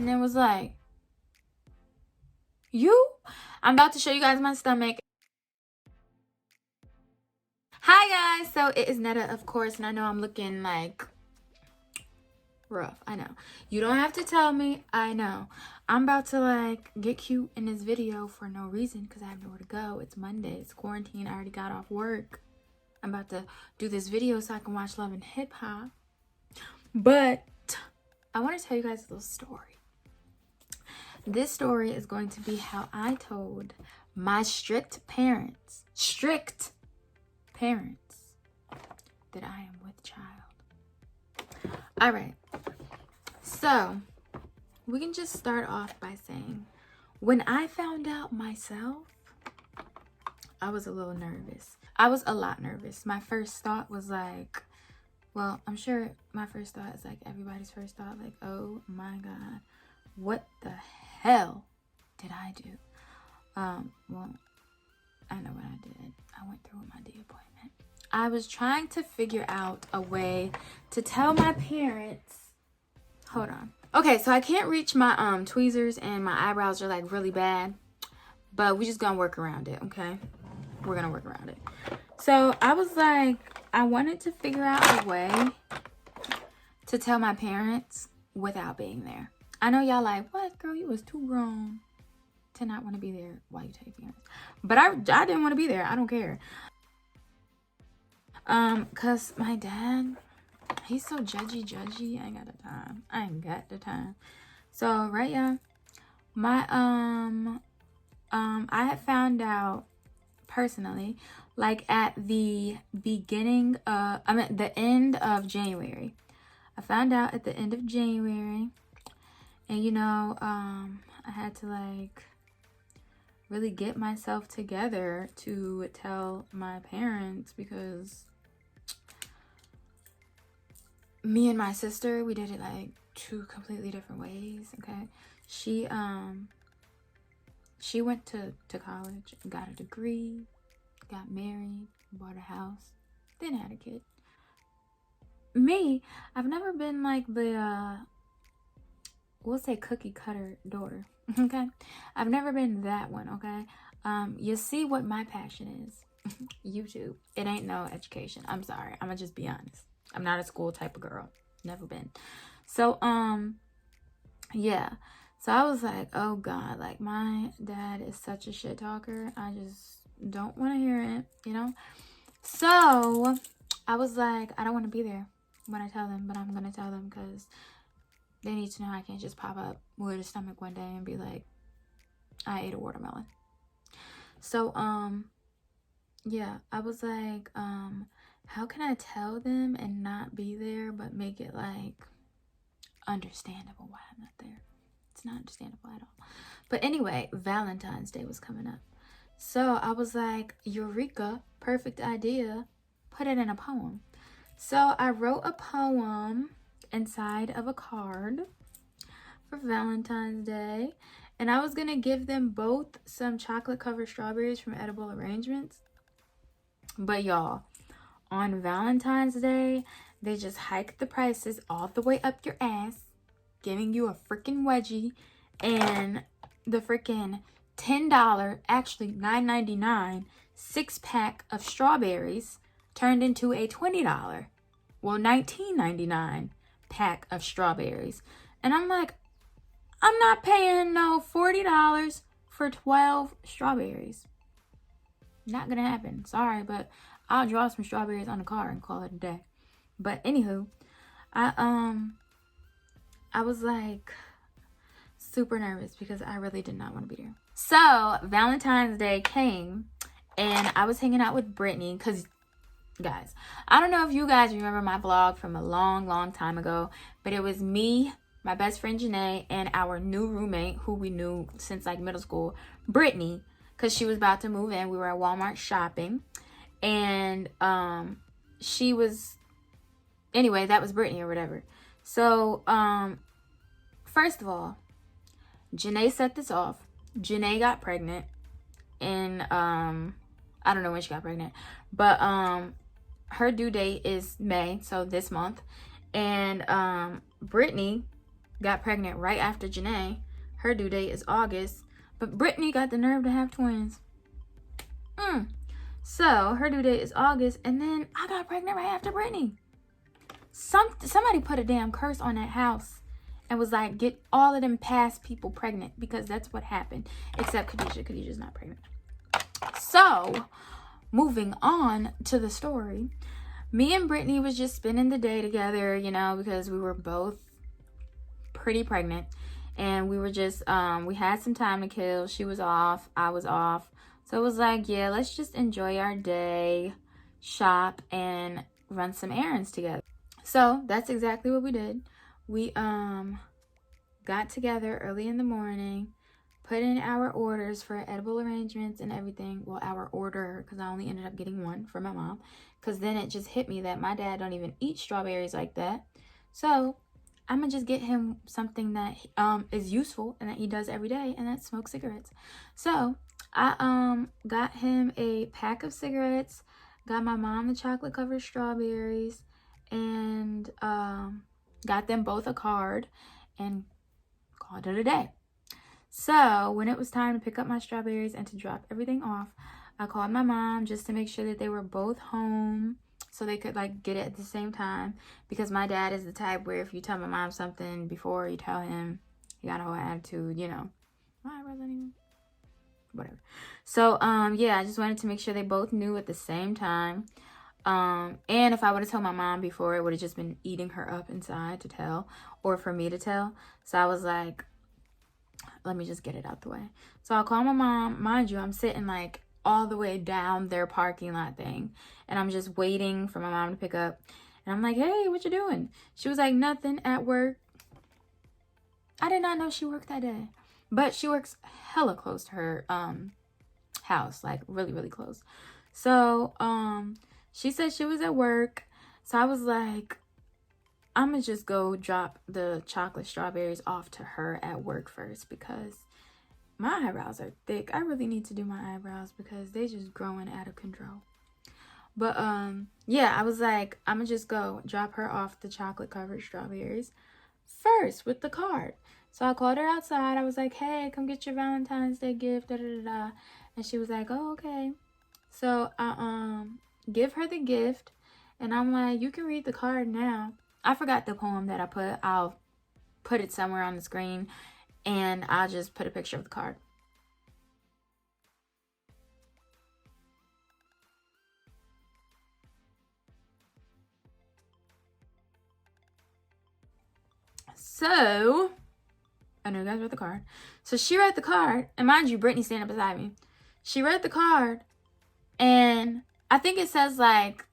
and it was like, I'm about to show you guys my stomach. Hi guys, so it is Netta, of course, and I know I'm looking like rough. I know. You don't have to tell me. I know. I'm about to like get cute in this video for no reason because I have nowhere to go. It's Monday. It's quarantine. I already got off work. I'm about to do this video so I can watch Love and Hip Hop. But I want to tell you guys a little story. This story is going to be how I told my strict parents that I am with child. All right. So we can just start off by saying, when I found out myself, I was a little nervous. I was a lot nervous. My first thought was like, well, I'm sure my first thought is like everybody's first thought, like, oh my God, what the hell did I do? Well, I know what I did. I went through with my D appointment. I was trying to figure out a way to tell my parents. Hold on. Okay, so I can't reach my tweezers and my eyebrows are like really bad, but we just gonna work around it, okay? We're gonna work around it. So I was like, I wanted to figure out a way to tell my parents without being there. I know y'all like, what, girl, you was too grown to not want to be there while you tell your parents. But I didn't want to be there. I don't care. Cause my dad, he's so judgy. I ain't got the time. I ain't got the time. So, right, y'all, my, I had found out personally, like at the beginning of, the end of January. I found out at the end of January, and you know, I had to like really get myself together to tell my parents because me and my sister, we did it like two completely different ways, okay? She went to college, got a degree, got married, bought a house, then had a kid. Me, I've never been like the, we'll say cookie cutter daughter, okay? I've never been that one, okay? You see what my passion is. YouTube. It ain't no education. I'm sorry. I'm gonna just be honest. I'm not a school type of girl. Never been. So, yeah. So I was like, oh God, like my dad is such a shit talker. I just don't want to hear it, you know? So I was like, I don't want to be there when I tell them, but I'm going to tell them because they need to know I can't just pop up with a stomach one day and be like, I ate a watermelon. So, yeah, I was like, how can I tell them and not be there, but make it like understandable why I'm not there? It's not understandable at all. But anyway, Valentine's Day was coming up. So I was like, Eureka, perfect idea. Put it in a poem. So I wrote a poem inside of a card for Valentine's Day. And I was going to give them both some chocolate covered strawberries from Edible Arrangements. But y'all, on Valentine's Day, they just hiked the prices all the way up your ass, giving you a freaking wedgie, and the freaking $10, actually $9.99 6-pack of strawberries turned into a $20, well, $19.99 pack of strawberries. And I'm like, I'm not paying no $40 for 12 strawberries. Not gonna happen. Sorry, but I'll draw some strawberries on the car and call it a day. But anywho, I was like super nervous because I really did not want to be there. So Valentine's Day came and I was hanging out with Brittany because, guys, I don't know if you guys remember my vlog from a long time ago, but it was me, my best friend Janae, and our new roommate who we knew since like middle school, Brittany, because she was about to move in. We were at Walmart shopping, and she was, anyway, that was Brittany or whatever. So first of all, Janae set this off. Janae got pregnant, and I don't know when she got pregnant, but her due date is May, so this month. And Brittany got pregnant right after Janae. Her due date is August. But Brittany got the nerve to have twins. So her due date is August, and then I got pregnant right after Brittany. Somebody put a damn curse on that house and was like, get all of them past people pregnant, because that's what happened. Except Khadijah. Khadijah's not pregnant. So, moving on to the story. Me and Brittany was just spending the day together, you know, because we were both pretty pregnant. And we were just, we had some time to kill. She was off. I was off. So it was like, yeah, let's just enjoy our day, shop, and run some errands together. So that's exactly what we did. We got together early in the morning, put in our orders for edible arrangements and everything. Well, our order, because I only ended up getting one for my mom. Because then it just hit me that my dad don't even eat strawberries like that. So I'm going to just get him something that is useful and that he does every day, and that's smoke cigarettes. So I got him a pack of cigarettes, got my mom the chocolate covered strawberries, and got them both a card and called it a day. So when it was time to pick up my strawberries and to drop everything off, I called my mom just to make sure that they were both home so they could like get it at the same time, because my dad is the type where if you tell my mom something before you tell him, he got a whole attitude, you know. My eyebrows anyway. Whatever. So yeah, I just wanted to make sure they both knew at the same time. And if I would have told my mom before, it would have just been eating her up inside to tell, or for me to tell. So I was like, let me just get it out the way. So I'll call my mom. Mind you, I'm sitting like all the way down their parking lot thing, and I'm just waiting for my mom to pick up. And I'm like, hey, what you doing? She was like, nothing, at work. I did not know she worked that day, but she works hella close to her house, like really, really close. So she said she was at work. So I was like, I'm gonna just go drop the chocolate strawberries off to her at work first, because my eyebrows are thick. I really need to do my eyebrows because they just growing out of control. But yeah, I was like, I'm gonna just go drop her off the chocolate covered strawberries first with the card. So I called her outside. I was like, hey, come get your Valentine's Day gift, da da da da. And she was like, oh, okay. So I give her the gift, and I'm like, you can read the card now. I forgot the poem that I put. I'll put it somewhere on the screen, and I'll just put a picture of the card. So I know you guys read the card. So she read the card, and mind you, Brittany's standing beside me. She read the card, and I think it says like,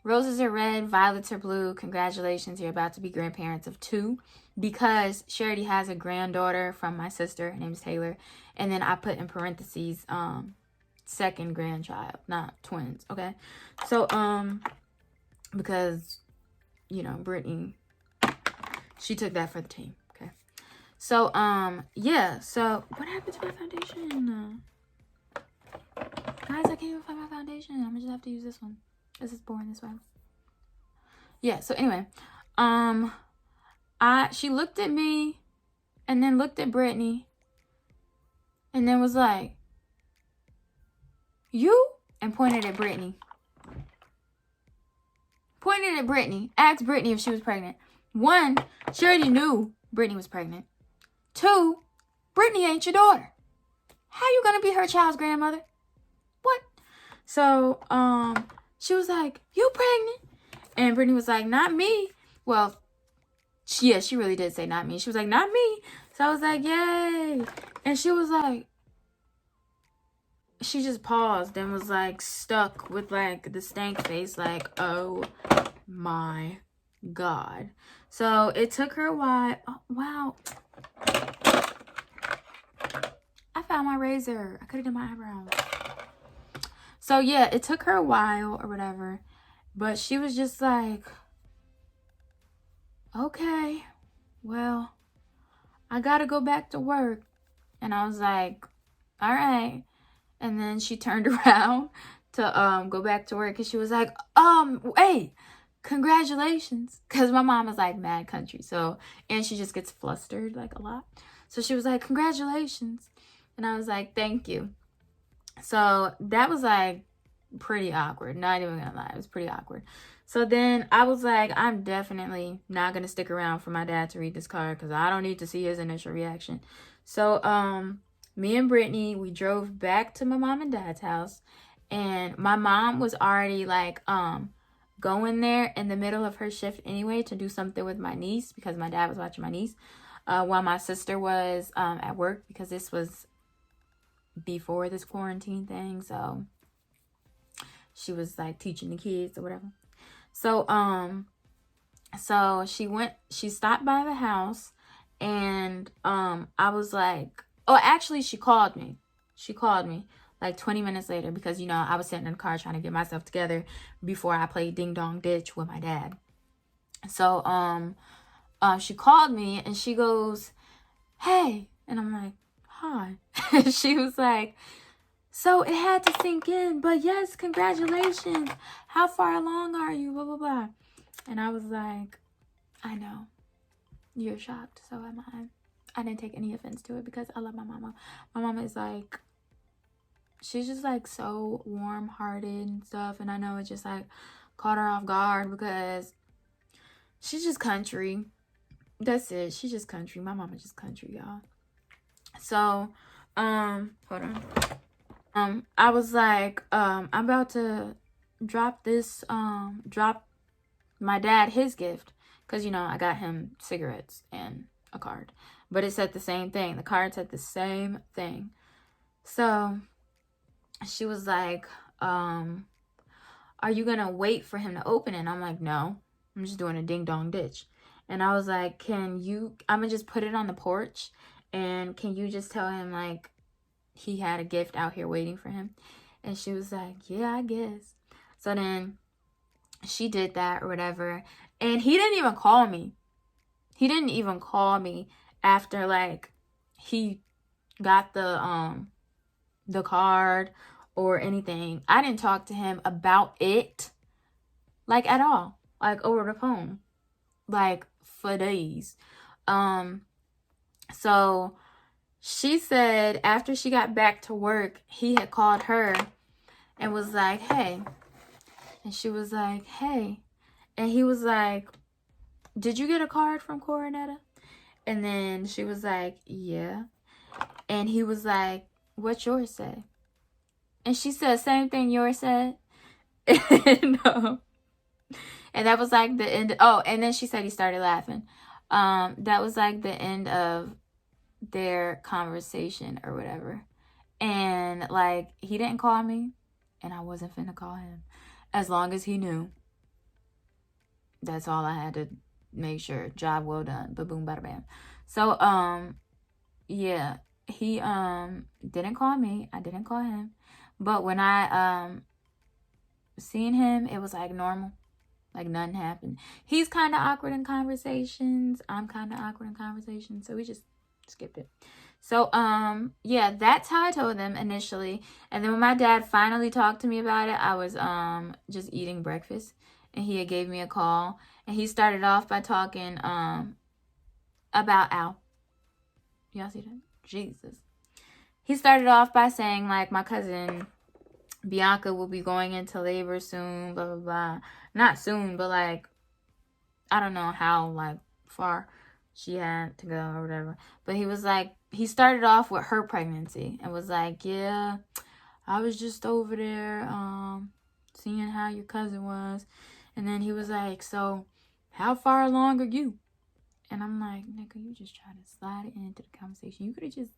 roses are red, violets are blue. Congratulations, you're about to be grandparents of 2. Because she already has a granddaughter from my sister. Her name is Taylor. And then I put in parentheses, second grandchild, not twins, okay? So, because, you know, Brittany, she took that for the team, okay? So, yeah. So, what happened to my foundation? Guys, I can't even find my foundation. I'm gonna just have to use this one. This is boring this way. Yeah, so anyway, she looked at me and then looked at Brittany and then was like, you? And pointed at Brittany. Pointed at Brittany. Asked Brittany if she was pregnant. 1, she already knew Brittany was pregnant. 2, Brittany ain't your daughter. How you gonna be her child's grandmother? What? So, she was like, you pregnant? And Brittany was like, not me. Well, yeah, she really did say not me. She was like, not me. So I was like, yay. And she was like, she just paused and was like stuck with like the stank face, like, oh my God. So it took her a while. Oh, wow. I found my razor. I could have done my eyebrows. So yeah, it took her a while or whatever. But she was just like, okay, well, I gotta go back to work. And I was like, all right. And then she turned around to go back to work, and she was like, hey, congratulations. Because my mom is like mad country. So, and she just gets flustered like a lot. So she was like, congratulations. And I was like, thank you. So that was like pretty awkward. Not even gonna lie. It was pretty awkward. So then I was like, I'm definitely not gonna stick around for my dad to read this card because I don't need to see his initial reaction. So me and Brittany, we drove back to my mom and dad's house, and my mom was already like going there in the middle of her shift anyway to do something with my niece because my dad was watching my niece while my sister was at work because this was before this quarantine thing. So she was like teaching the kids or whatever. So she stopped by the house, and I was like, oh, actually she called me like 20 minutes later because, you know, I was sitting in the car trying to get myself together before I played ding dong ditch with my dad. So she called me and she goes, hey, and I'm like, hi. She was like, so it had to sink in, but yes, congratulations. How far along are you? Blah, blah, blah. And I was like, I know. You're shocked. So am I. I didn't take any offense to it because I love my mama. My mama is like, she's just like so warm-hearted and stuff. And I know it just like caught her off guard because she's just country. That's it. She's just country. My mama just country, y'all. So, hold on. I was like, I'm about to drop my dad his gift. Because, you know, I got him cigarettes and a card. But it said the same thing. The card said the same thing. So, she was like, are you going to wait for him to open it? And I'm like, no. I'm just doing a ding dong ditch. And I was like, I'm going to just put it on the porch. And can you just tell him, like, he had a gift out here waiting for him? And she was like, yeah, I guess. So then she did that or whatever. And he didn't even call me. He didn't even call me after, like, he got the card or anything. I didn't talk to him about it, like, at all. Like, over the phone. Like, for days. So she said after she got back to work, he had called her and was like, hey. And she was like, hey. And he was like, did you get a card from Coronetta? And then she was like, yeah. And he was like, what's yours say? And she said, same thing yours said. And that was like the end. Oh, and then she said he started laughing. That was like the end of their conversation or whatever. And like, he didn't call me, and I wasn't finna call him. As long as he knew. That's all I had to make sure. Job well done. Ba-boom, bada bam. So, yeah. He didn't call me. I didn't call him. But when I seen him, it was like normal. Like nothing happened. He's kind of awkward in conversations. I'm kind of awkward in conversations. So we just skipped it. So, yeah, that's how I told them initially. And then when my dad finally talked to me about it, I was just eating breakfast. And he had gave me a call. And he started off by talking about Al. Y'all see that? Jesus. He started off by saying, like, my cousin Bianca will be going into labor soon, blah, blah, blah. Not soon, but, like, I don't know how, like, far she had to go or whatever. But he was like, he started off with her pregnancy and was like, yeah, I was just over there seeing how your cousin was. And then he was like, so how far along are you? And I'm like, nigga, you just try to slide it into the conversation. You could have just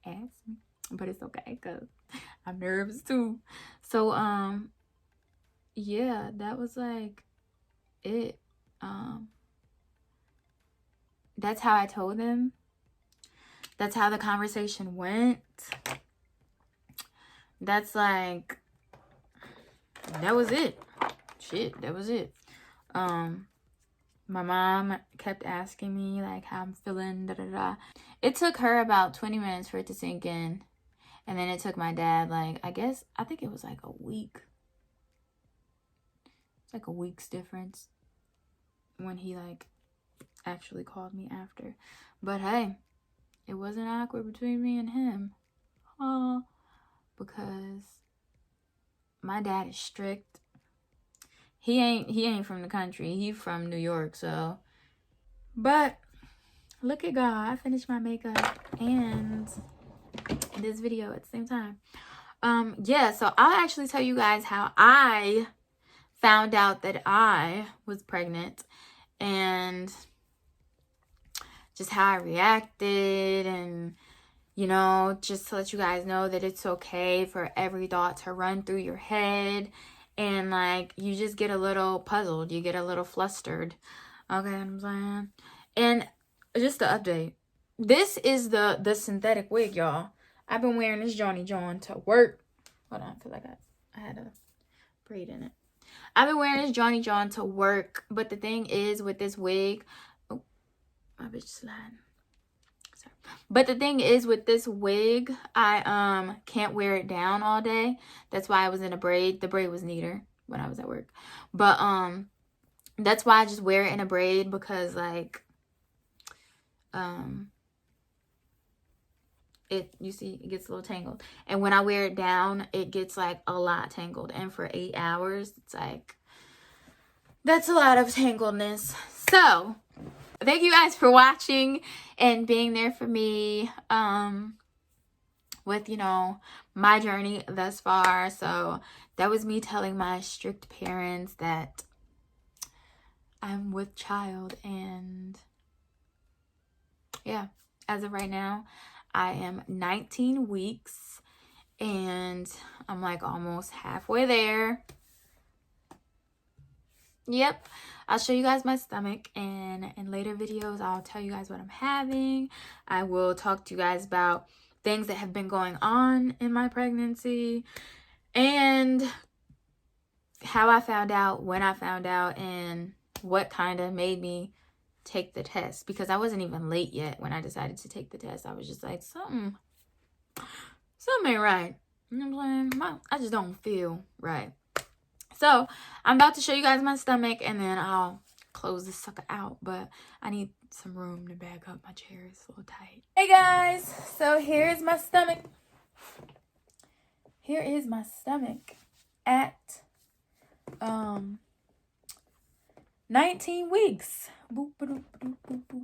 asked me. But it's okay because I'm nervous too. So, yeah, that was like it. That's how I told him. That's how the conversation went. That's like, that was it. Shit, that was it. My mom kept asking me like how I'm feeling, da da da. It took her about 20 minutes for it to sink in. And then it took my dad like, I think it was like a week. It's like a week's difference. when he like actually called me after. But hey, it wasn't awkward between me and him. Because my dad is strict. He ain't from the country. He from New York, so. But look at God. I finished my makeup and this video at the same time. Yeah, so I'll actually tell you guys how I found out that I was pregnant and just how I reacted, and you know, just to let you guys know that it's okay for every thought to run through your head, and like you just get a little puzzled, you get a little flustered. Okay, what I'm saying? And just to update, this is the synthetic wig, y'all. I've been wearing this Johnny John to work. Hold on, I feel like I had a braid in it. I've been wearing this Johnny John to work, but the thing is with this wig, oh, my bitch sliding. Sorry. But the thing is with this wig, I can't wear it down all day. That's why I was in a braid. The braid was neater when I was at work. But that's why I just wear it in a braid, because like you see it gets a little tangled, and when I wear it down it gets like a lot tangled, and for 8 hours it's like that's a lot of tangledness. So thank you guys for watching and being there for me with, you know, my journey thus far. So that was me telling my strict parents that I'm with child, and yeah, as of right now I am 19 weeks and I'm like almost halfway there. Yep, I'll show you guys my stomach, and in later videos I'll tell you guys what I'm having. I will talk to you guys about things that have been going on in my pregnancy and how I found out, when I found out, and what kind of made me take the test, because I wasn't even late yet when I decided to take the test. I was just like, something ain't right. You know what I'm saying? I just don't feel right. So I'm about to show you guys my stomach, and then I'll close this sucker out. But I need some room to bag up. My chair is a little tight. Hey guys, so here's my stomach. Here is my stomach at 19 weeks. Boop, boop, boop, boop, boop,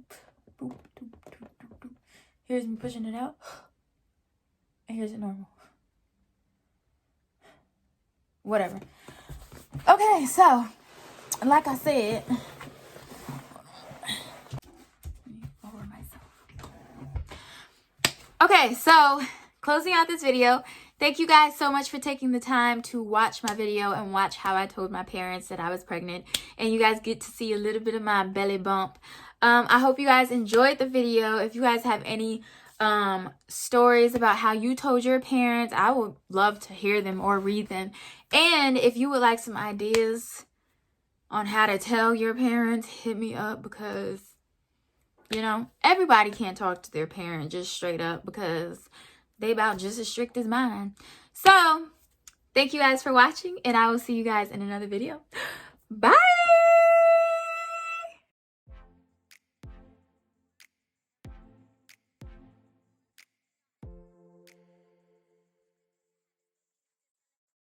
boop, boop, boop, boop. Here's me pushing it out. And here's it normal. Whatever. Okay, so like I said, lower myself. Okay, so closing out this video, thank you guys so much for taking the time to watch my video and watch how I told my parents that I was pregnant, and you guys get to see a little bit of my belly bump. I hope you guys enjoyed the video. If you guys have any stories about how you told your parents, I would love to hear them or read them. And if you would like some ideas on how to tell your parents, hit me up, because you know, everybody can't talk to their parent just straight up, because they about just as strict as mine. So thank you guys for watching, and I will see you guys in another video. Bye.